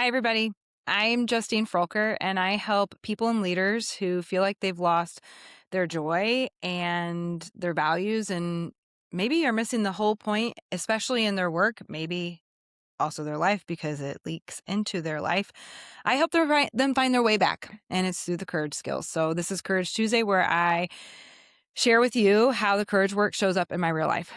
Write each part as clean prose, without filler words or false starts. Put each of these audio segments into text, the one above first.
Hi, everybody. I'm Justine Froelker, and I help people and leaders who feel like they've lost their joy and their values, and maybe are missing the whole point, especially in their work, maybe also their life because it leaks into their life. I help them find their way back, and it's through the courage skills. So, this is Courage Tuesday, where I share with you how the courage work shows up in my real life.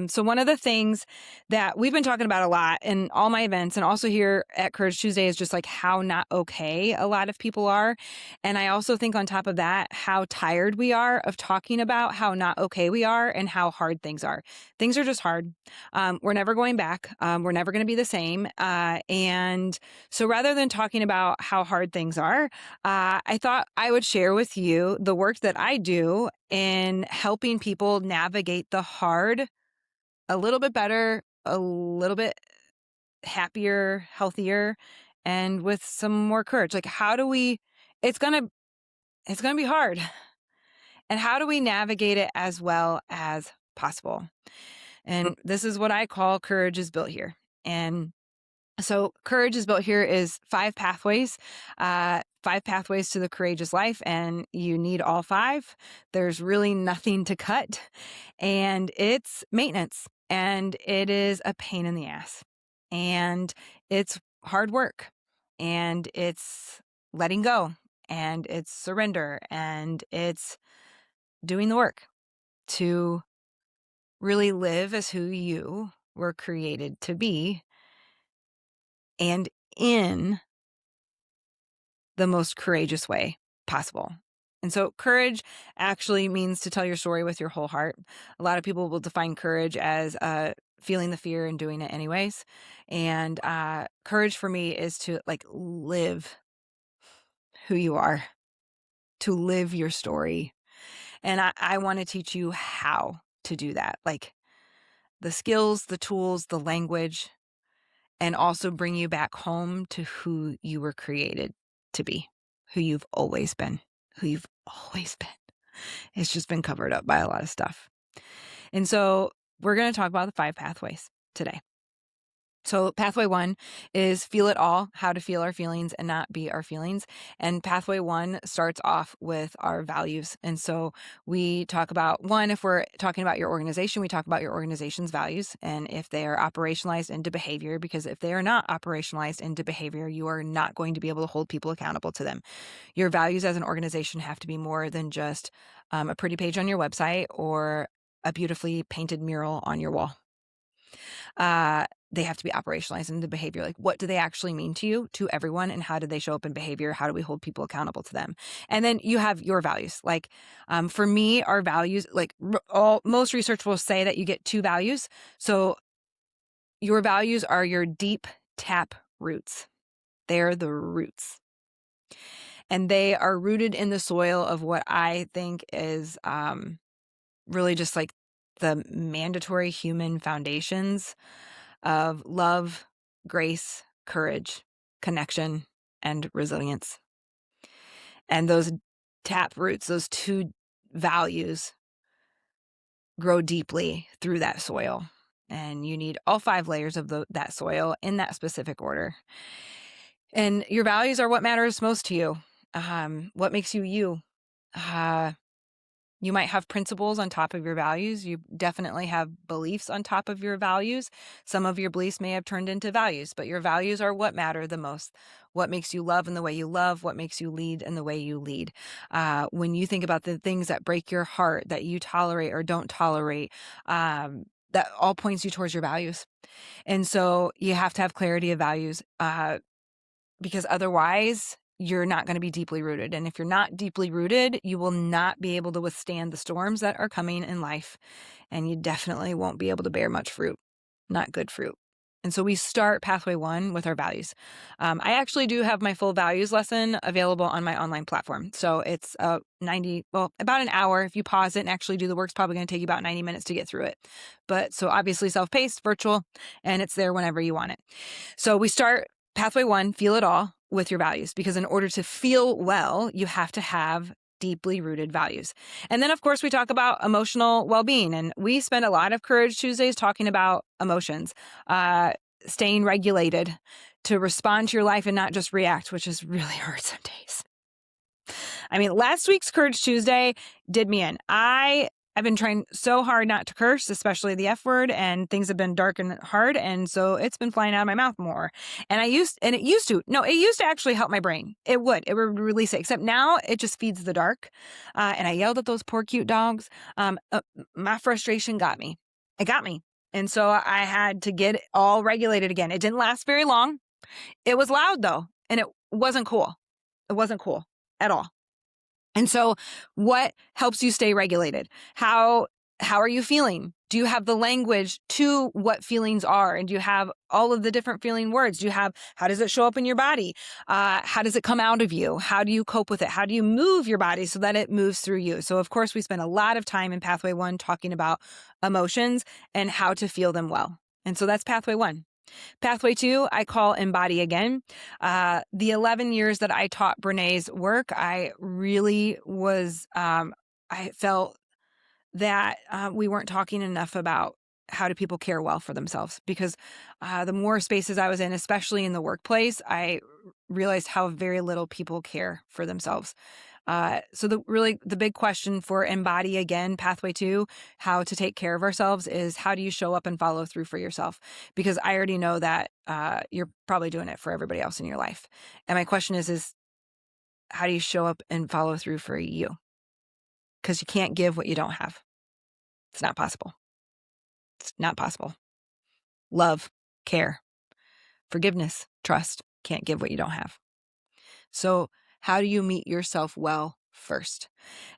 So one of the things that we've been talking about a lot in all my events and also here at Courage Tuesday is just like how not okay a lot of people are. And I also think on top of that, how tired we are of talking about how not okay we are and how hard things are. Things are just hard. We're never going back. We're never going to be the same. And so rather than talking about how hard things are, I thought I would share with you the work that I do in helping people navigate the hard a little bit better, a little bit happier, healthier, and with some more courage. Like, how do we, it's going to, it's going to be hard. And how do we navigate it as well as possible? And this is what I call courage is built here. And so courage is built here is five pathways to the courageous life, and you need all five. There's really nothing to cut, and it's maintenance, and it is a pain in the ass, and it's hard work, and it's letting go, and it's surrender, and it's doing the work to really live as who you were created to be and in the most courageous way possible. And so courage actually means to tell your story with your whole heart. A lot of people will define courage as feeling the fear and doing it anyways. And courage for me is to like live who you are, to live your story. And I want to teach you how to do that. Like the skills, the tools, the language, and also bring you back home to who you were created to be, who you've always been, who you've always been. It's just been covered up by a lot of stuff. And so we're going to talk about the five pathways today. So pathway one is feel it all, how to feel our feelings and not be our feelings. And pathway one starts off with our values. And so we talk about one, if we're talking about your organization, we talk about your organization's values and if they are operationalized into behavior, because if they are not operationalized into behavior, you are not going to be able to hold people accountable to them. Your values as an organization have to be more than just a pretty page on your website or a beautifully painted mural on your wall. They have to be operationalized into behavior. Like, what do they actually mean to you, to everyone, and how do they show up in behavior? How do we hold people accountable to them? And then you have your values. Like, for me, our values, like most research will say that you get two values. So your values are your deep tap roots. They're the roots. And they are rooted in the soil of what I think is really just like the mandatory human foundations of love, grace, courage, connection, and resilience. And those tap roots, those two values, grow deeply through that soil. And you need all five layers of that soil in that specific order. And your values are what matters most to you. What makes you you? You might have principles on top of your values. You definitely have beliefs on top of your values. Some of your beliefs may have turned into values, but your values are what matter the most. What makes you love in the way you love, what makes you lead in the way you lead. When you think about the things that break your heart, that you tolerate or don't tolerate, that all points you towards your values. And so you have to have clarity of values because otherwise you're not going to be deeply rooted. And if you're not deeply rooted, you will not be able to withstand the storms that are coming in life. And you definitely won't be able to bear much fruit, not good fruit. And so we start pathway one with our values. I actually do have my full values lesson available on my online platform. So it's about an hour. If you pause it and actually do the work, it's probably going to take you about 90 minutes to get through it. But so obviously self-paced, virtual, and it's there whenever you want it. So we start pathway one, feel it all, with your values, because in order to feel well, you have to have deeply rooted values. And then, of course, we talk about emotional well-being, and we spend a lot of Courage Tuesdays talking about emotions, staying regulated, to respond to your life and not just react, which is really hard some days. I mean, last week's Courage Tuesday did me in. I've been trying so hard not to curse, especially the F word, and things have been dark and hard. And so it's been flying out of my mouth more. And it used to actually help my brain. It would release it, except now it just feeds the dark. And I yelled at those poor cute dogs. My frustration got me. It got me. And so I had to get it all regulated again. It didn't last very long. It was loud though. And it wasn't cool. It wasn't cool at all. And so what helps you stay regulated? How are you feeling? Do you have the language to what feelings are? And do you have all of the different feeling words? How does it show up in your body? How does it come out of you? How do you cope with it? How do you move your body so that it moves through you? So of course we spend a lot of time in Pathway 1 talking about emotions and how to feel them well. And so that's Pathway 1. Pathway 2, I call Embody Again. The 11 years that I taught Brené's work, I really was, I felt that we weren't talking enough about how do people care well for themselves, because the more spaces I was in, especially in the workplace, I realized how very little people care for themselves. So the big question for Embody Again, Pathway 2, how to take care of ourselves, is how do you show up and follow through for yourself? Because I already know that you're probably doing it for everybody else in your life. And my question is how do you show up and follow through for you? Because you can't give what you don't have. It's not possible. It's not possible. Love, care, forgiveness, trust. Can't give what you don't have. So how do you meet yourself well first?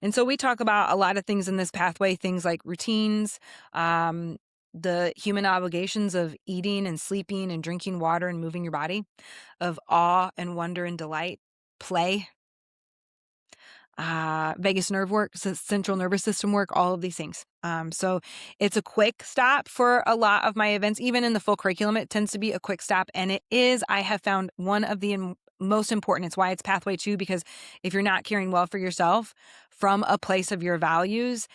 And so we talk about a lot of things in this pathway, things like routines, the human obligations of eating and sleeping and drinking water and moving your body, of awe and wonder and delight, play, vagus nerve work, central nervous system work, all of these things. So it's a quick stop for a lot of my events. Even in the full curriculum, it tends to be a quick stop. And it is, I have found, one of the most important. It's why it's Pathway 2, because if you're not caring well for yourself from a place of your values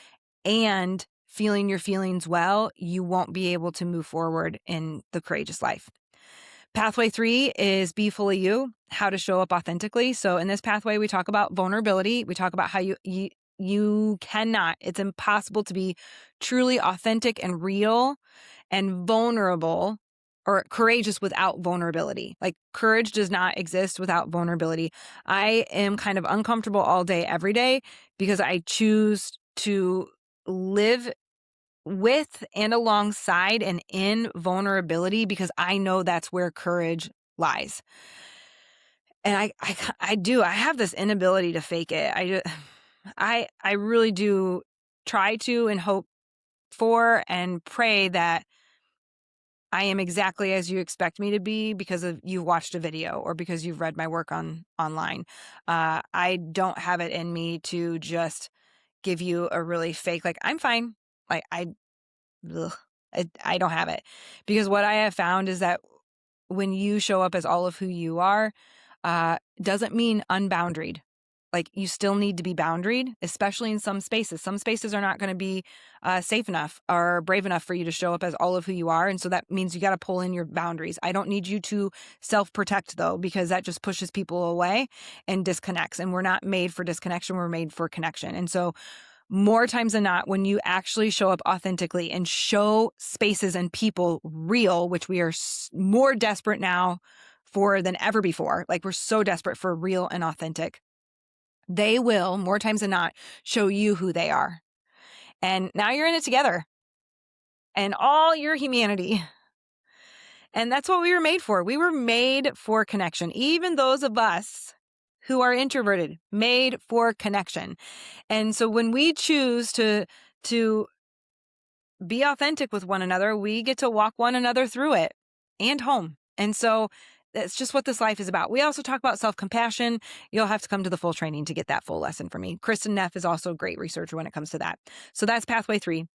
and feeling your feelings well, you won't be able to move forward in the courageous life. Pathway 3 is Be Fully You, how to show up authentically. So in this pathway, we talk about vulnerability. We talk about how you cannot, it's impossible to be truly authentic and real and vulnerable or courageous without vulnerability. Like, courage does not exist without vulnerability. I am kind of uncomfortable all day, every day, because I choose to live with and alongside and in vulnerability, because I know that's where courage lies. And I do. I have this inability to fake it. I really do try to and hope for and pray that I am exactly as you expect me to be because of you've watched a video or because you've read my work online. I don't have it in me to just give you a really fake, like, I'm fine. Like, I don't have it, because what I have found is that when you show up as all of who you are, doesn't mean unboundaried. Like, you still need to be boundaried, especially in some spaces. Some spaces are not going to be safe enough or brave enough for you to show up as all of who you are. And so that means you got to pull in your boundaries. I don't need you to self-protect, though, because that just pushes people away and disconnects. And we're not made for disconnection. We're made for connection. And so more times than not, when you actually show up authentically and show spaces and people real, which we are more desperate now for than ever before, like, we're so desperate for real and authentic, they will, more times than not, show you who they are. And now you're in it together and all your humanity. And that's what we were made for. We were made for connection. Even those of us who are introverted, made for connection. And so when we choose to be authentic with one another, we get to walk one another through it and home. And so that's just what this life is about. We also talk about self-compassion. You'll have to come to the full training to get that full lesson from me. Kristen Neff is also a great researcher when it comes to that. So that's Pathway 3.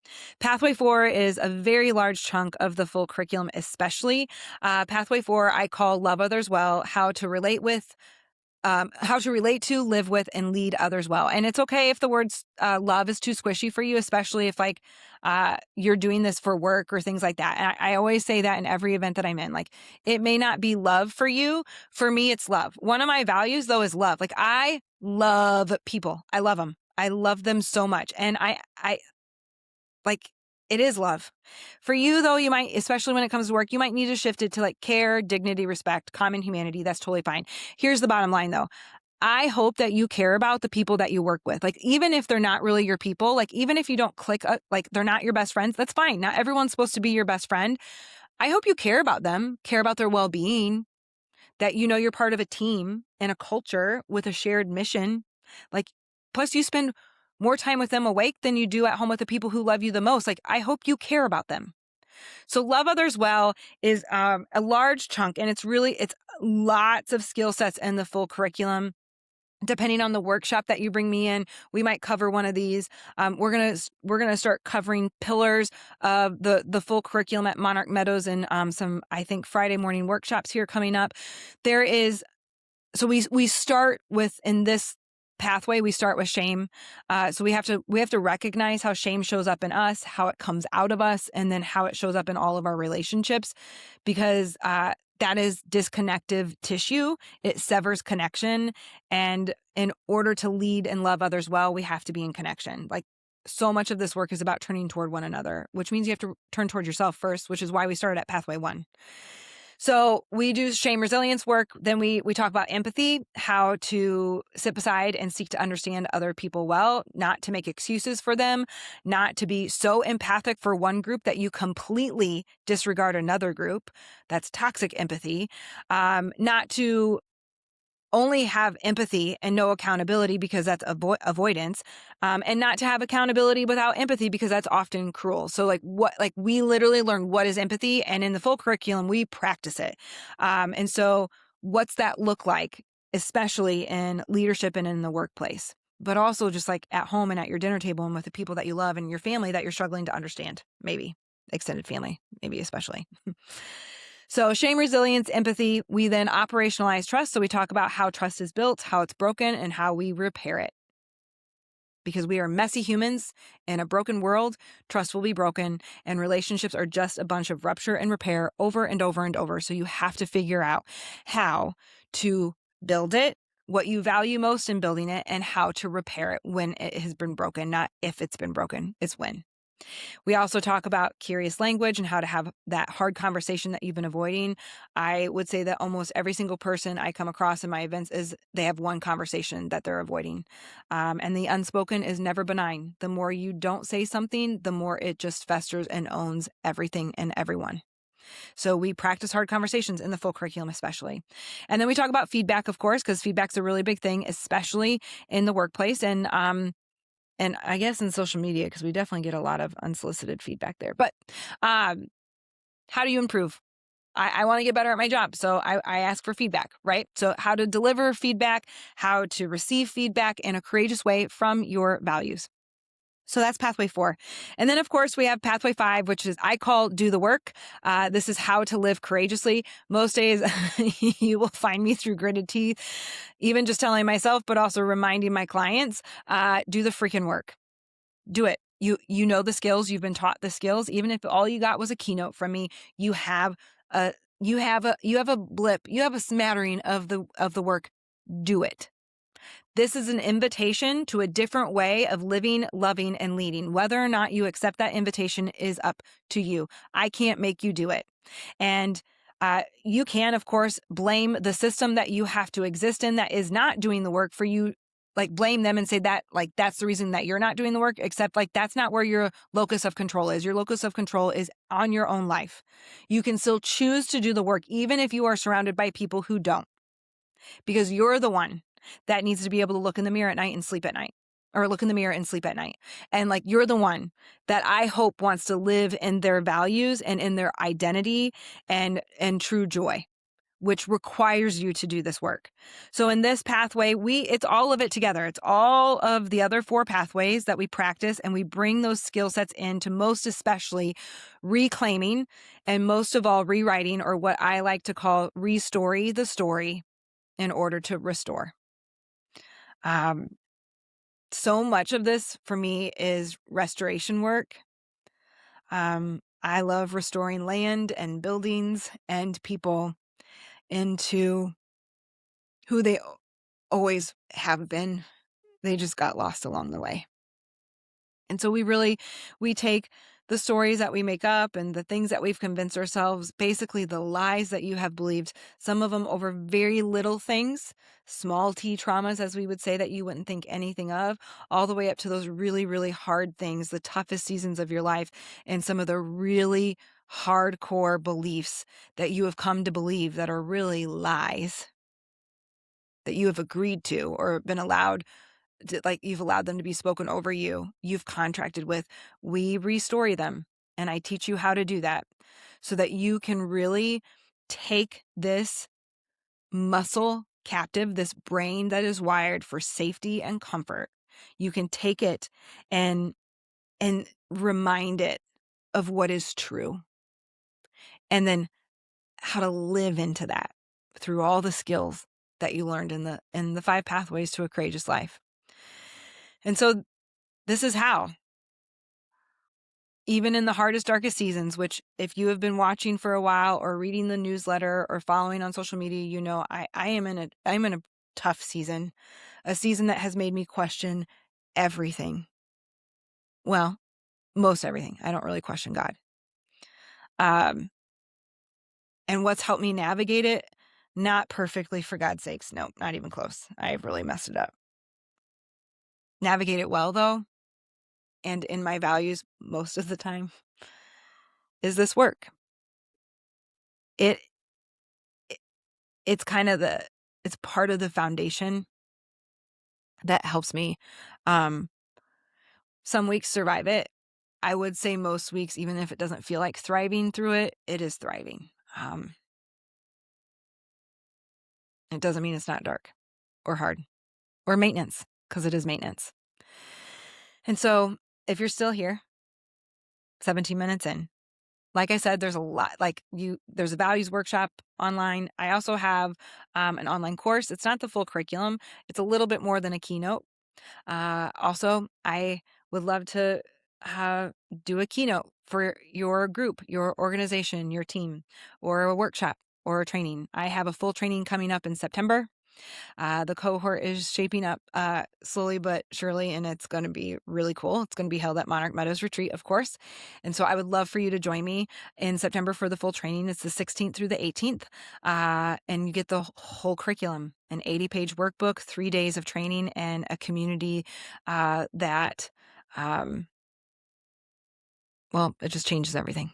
Pathway 4 is a very large chunk of the full curriculum, especially. Pathway 4, I call Love Others Well, how to relate with, how to relate to, live with, and lead others well. And it's okay if the words love is too squishy for you, especially if like you're doing this for work or things like that. And I always say that in every event that I'm in. Like, it may not be love for you. For me, it's love. One of my values, though, is love. Like, I love people. I love them. I love them so much. And I like, it is love. For you, though, you might, especially when it comes to work, you might need to shift it to like care, dignity, respect, common humanity. That's totally fine. Here's the bottom line, though. I hope that you care about the people that you work with. Like, even if they're not really your people, like, even if you don't click, like, they're not your best friends, that's fine. Not everyone's supposed to be your best friend. I hope you care about them, care about their well-being, that you know you're part of a team and a culture with a shared mission. Like, plus you spend more time with them awake than you do at home with the people who love you the most. Like, I hope you care about them. So love others well is a large chunk, and it's lots of skill sets in the full curriculum. Depending on the workshop that you bring me in, we might cover one of these. We're gonna start covering pillars of the full curriculum at Monarch Meadows, and some, I think, Friday morning workshops here coming up. There is So we start with, in this pathway, we start with shame. So we have to recognize how shame shows up in us, how it comes out of us, and then how it shows up in all of our relationships, because that is disconnective tissue. It severs connection. And in order to lead and love others well, we have to be in connection. Like, so much of this work is about turning toward one another, which means you have to turn toward yourself first, which is why we started at Pathway 1. So we do shame resilience work. Then we talk about empathy, how to sit beside and seek to understand other people well, not to make excuses for them, not to be so empathic for one group that you completely disregard another group. That's toxic empathy. Not to only have empathy and no accountability, because that's avoidance, and not to have accountability without empathy, because that's often cruel. So we literally learn what is empathy, and in the full curriculum, we practice it. And so what's that look like, especially in leadership and in the workplace, but also just like at home and at your dinner table and with the people that you love and your family that you're struggling to understand, maybe extended family, maybe especially. So shame, resilience, empathy. We then operationalize trust. So we talk about how trust is built, how it's broken, and how we repair it. Because we are messy humans in a broken world, trust will be broken, and relationships are just a bunch of rupture and repair over and over and over. So you have to figure out how to build it, what you value most in building it, and how to repair it when it has been broken. Not if it's been broken, it's when. We also talk about curious language and how to have that hard conversation that you've been avoiding. I would say that almost every single person I come across in my events they have one conversation that they're avoiding. And the unspoken is never benign. The more you don't say something, the more it just festers and owns everything and everyone. So we practice hard conversations in the full curriculum, especially. And then we talk about feedback, of course, because feedback's a really big thing, especially in the workplace. And I guess in social media, because we definitely get a lot of unsolicited feedback there. But how do you improve? I want to get better at my job. So I ask for feedback, right? So how to deliver feedback, how to receive feedback in a courageous way from your values. So that's Pathway 4. And then, of course, we have Pathway 5, which is I call Do the Work. This is how to live courageously. Most days you will find me through gritted teeth, even just telling myself, but also reminding my clients, do the freaking work. Do it. You know the skills. You've been taught the skills. Even if all you got was a keynote from me, you have a blip. You have a smattering of the work. Do it. This is an invitation to a different way of living, loving, and leading. Whether or not you accept that invitation is up to you. I can't make you do it. And you can, of course, blame the system that you have to exist in that is not doing the work for you. Like, blame them and say that, like, that's the reason that you're not doing the work, except, like, that's not where your locus of control is. Your locus of control is on your own life. You can still choose to do the work, even if you are surrounded by people who don't, because you're the one that needs to be able to look in the mirror at night and sleep at night, or look in the mirror and sleep at night. And like, you're the one that I hope wants to live in their values and in their identity and true joy, which requires you to do this work. So in this pathway, it's all of it together. It's all of the other 4 pathways that we practice, and we bring those skill sets into, most especially reclaiming, and most of all rewriting, or what I like to call restory the story in order to restore. Um, so much of this for me is restoration work. I love restoring land and buildings and people into who they always have been. They just got lost along the way. And so we take the stories that we make up and the things that we've convinced ourselves, basically the lies that you have believed, some of them over very little things, small t traumas, as we would say, that you wouldn't think anything of, all the way up to those really, really hard things, the toughest seasons of your life, and some of the really hardcore beliefs that you have come to believe that are really lies that you have agreed to or been allowed like you've allowed them to be spoken over you, you've contracted with. We restory them. And I teach you how to do that so that you can really take this muscle captive, this brain that is wired for safety and comfort. You can take it and remind it of what is true. And then how to live into that through all the skills that you learned in the 5 pathways to a courageous life. And so this is how. Even in the hardest, darkest seasons, which if you have been watching for a while or reading the newsletter or following on social media, you know I'm in a tough season, a season that has made me question everything. Well, most everything. I don't really question God. Um, and what's helped me navigate it? Not perfectly, for God's sakes. No, not even close. I've really messed it up. Navigate it well, though, and in my values most of the time, is this work. It it's kind of it's part of the foundation that helps me. Um, some weeks survive it. I would say most weeks, even if it doesn't feel like thriving through it, it is thriving. It doesn't mean it's not dark or hard or maintenance, because it is maintenance. And so if you're still here, 17 minutes in, like I said, there's a lot, there's a values workshop online. I also have an online course. It's not the full curriculum. It's a little bit more than a keynote. Also, I would love to do a keynote for your group, your organization, your team, or a workshop or a training. I have a full training coming up in September. The cohort is shaping up slowly but surely, and it's going to be really cool. It's going to be held at Monarch Meadows Retreat, of course. And so I would love for you to join me in September for the full training. It's the 16th through the 18th. And you get the whole curriculum, an 80-page workbook, 3 days of training, and a community that, well, it just changes everything.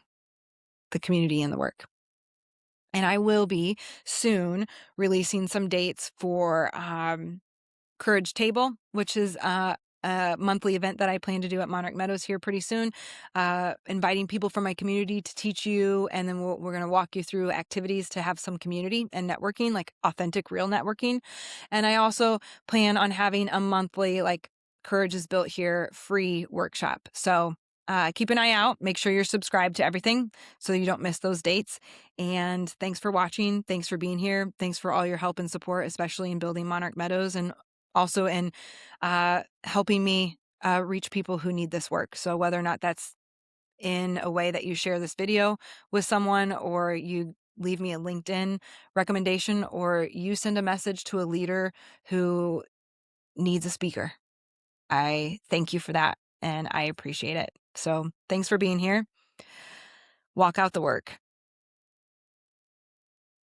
The community and the work. And I will be soon releasing some dates for Courage Table, which is a monthly event that I plan to do at Monarch Meadows here pretty soon, inviting people from my community to teach you. And then we're going to walk you through activities to have some community and networking, like authentic, real networking. And I also plan on having a monthly, like Courage is Built Here free workshop. So keep an eye out. Make sure you're subscribed to everything so you don't miss those dates. And thanks for watching. Thanks for being here. Thanks for all your help and support, especially in building Monarch Meadows and also in helping me reach people who need this work. So whether or not that's in a way that you share this video with someone, or you leave me a LinkedIn recommendation, or you send a message to a leader who needs a speaker, I thank you for that and I appreciate it. So thanks for being here. Walk out the work,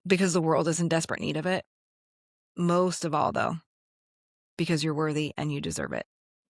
because the world is in desperate need of it. Most of all, though, because you're worthy and you deserve it.